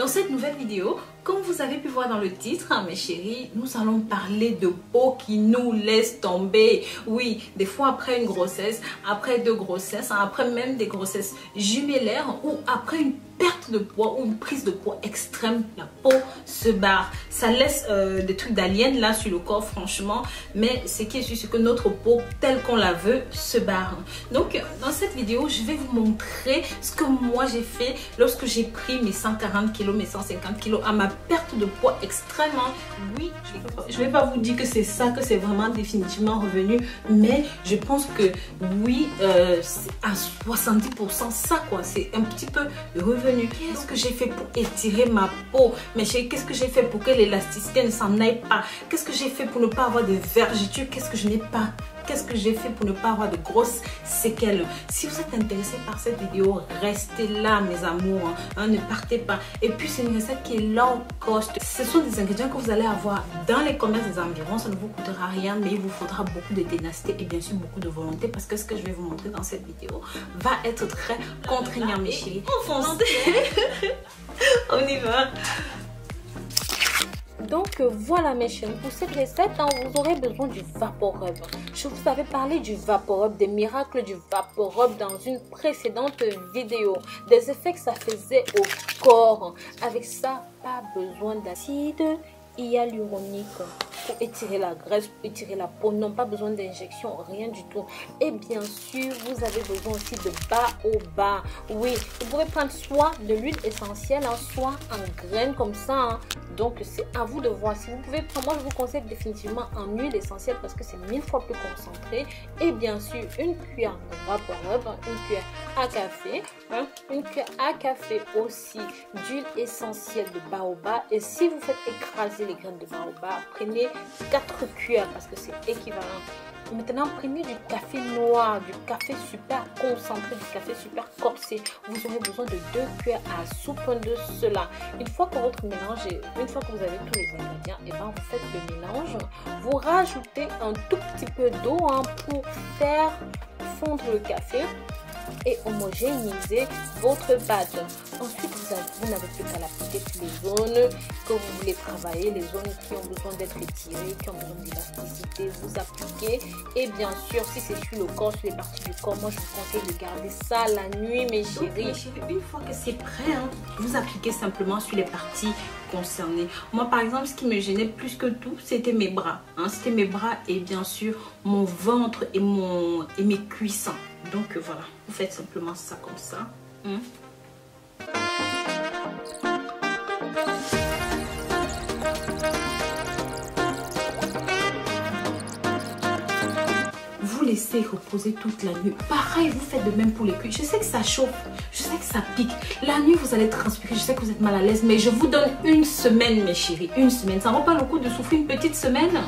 Dans cette nouvelle vidéo, comme vous avez pu voir dans le titre, mes chéris, nous allons parler de peau qui nous laisse tomber. Oui, des fois après une grossesse, après deux grossesses, après même des grossesses jumellaires ou après une perte de poids ou une prise de poids extrême, la peau se barre. Ça laisse des trucs d'alien là sur le corps franchement, mais ce qui est sûr, c'est que notre peau telle qu'on la veut se barre. Donc dans cette vidéo, je vais vous montrer ce que moi j'ai fait lorsque j'ai pris mes 140 kg, mes 150 kg à ma perte de poids extrêmement. Oui, je vais pas vous dire que c'est ça, que c'est vraiment définitivement revenu, mais je pense que oui, à 70% ça quoi, c'est un petit peu revenu. Qu'est-ce que j'ai fait pour étirer ma peau? Mais qu'est-ce que j'ai fait pour que l'élasticité ne s'en aille pas? Qu'est-ce que j'ai fait pour ne pas avoir de vergetures? Qu'est-ce que je n'ai pas? Qu'est-ce que j'ai fait pour ne pas avoir de grosses séquelles? Si vous êtes intéressé par cette vidéo, restez là mes amours, ne partez pas. Et puis c'est une recette qui est low cost. Ce sont des ingrédients que vous allez avoir dans les commerces des environs. Ça ne vous coûtera rien, mais il vous faudra beaucoup de ténacité et bien sûr beaucoup de volonté, parce que ce que je vais vous montrer dans cette vidéo va être très contraignant mes chéris. On y va. Donc voilà mes chéris, pour cette recette, vous aurez besoin du VapoRub. Je vous avais parlé du VapoRub, des miracles du VapoRub dans une précédente vidéo. Des effets que ça faisait au corps. Avec ça, pas besoin d'acide hyaluronique pour étirer la graisse, pour étirer la peau. Non, pas besoin d'injection, rien du tout. Et bien sûr, vous avez besoin aussi de baobab. Oui, vous pouvez prendre soit de l'huile essentielle, soit en graines comme ça. Donc, c'est à vous de voir. Si vous pouvez prendre, moi je vous conseille définitivement en huile essentielle parce que c'est 1000 fois plus concentré. Et bien sûr, une cuillère de VapoRub, une cuillère à café, une cuillère à café aussi d'huile essentielle de baobab. Et si vous faites écraser les graines de baobab, prenez 4 cuillères parce que c'est équivalent. Maintenant, prenez du café noir, du café super concentré, du café super corsé. Vous aurez besoin de 2 cuillères à soupe de cela. Une fois que votre mélange une fois que vous avez tous les ingrédients, et ben vous faites le mélange. Vous rajoutez un tout petit peu d'eau pour faire fondre le café et homogénéiser votre pâte. Ensuite, vous n'avez plus qu'à l'appliquer sur les zones que vous voulez travailler, les zones qui ont besoin d'être étirées, qui ont besoin d'élasticité, vous appliquez. Et bien sûr, si c'est sur le corps, sur les parties du corps, moi je vous conseille de garder ça la nuit, mes chéris. Une fois que c'est prêt, vous appliquez simplement sur les parties concernées. Moi, par exemple, ce qui me gênait plus que tout, c'était mes bras. C'était mes bras et bien sûr mon ventre et mes cuissons. Donc voilà, vous faites simplement ça comme ça. Vous laissez reposer toute la nuit. Pareil, vous faites de même pour les cuisses. Je sais que ça chauffe, je sais que ça pique. La nuit, vous allez transpirer. Je sais que vous êtes mal à l'aise, mais je vous donne une semaine, mes chéris. Une semaine. Ça ne vaut pas le coup de souffrir une petite semaine.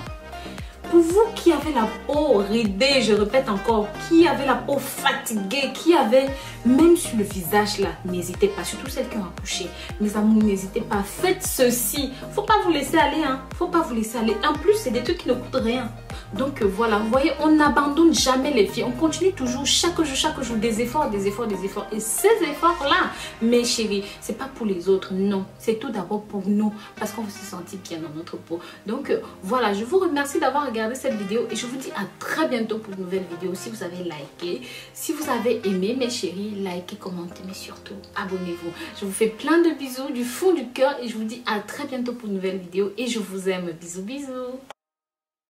Pour vous qui avez la peau ridée, je répète encore, qui avait la peau fatiguée, qui avait même sur le visage là, n'hésitez pas, surtout celles qui ont accouché. Mes amours, n'hésitez pas, faites ceci. Faut pas vous laisser aller, faut pas vous laisser aller. En plus, c'est des trucs qui ne coûtent rien. Donc voilà, vous voyez, on n'abandonne jamais les filles. On continue toujours chaque jour, des efforts, des efforts, des efforts. Et ces efforts-là, mes chéris, c'est pas pour les autres, non. C'est tout d'abord pour nous, parce qu'on veut se sentir bien dans notre peau. Donc voilà, je vous remercie d'avoir regardé cette vidéo et je vous dis à très bientôt pour une nouvelle vidéo. Si vous avez liké, si vous avez aimé, mes chéris, likez, commentez, mais surtout abonnez-vous. Je vous fais plein de bisous du fond du cœur et je vous dis à très bientôt pour une nouvelle vidéo et je vous aime. Bisous, bisous.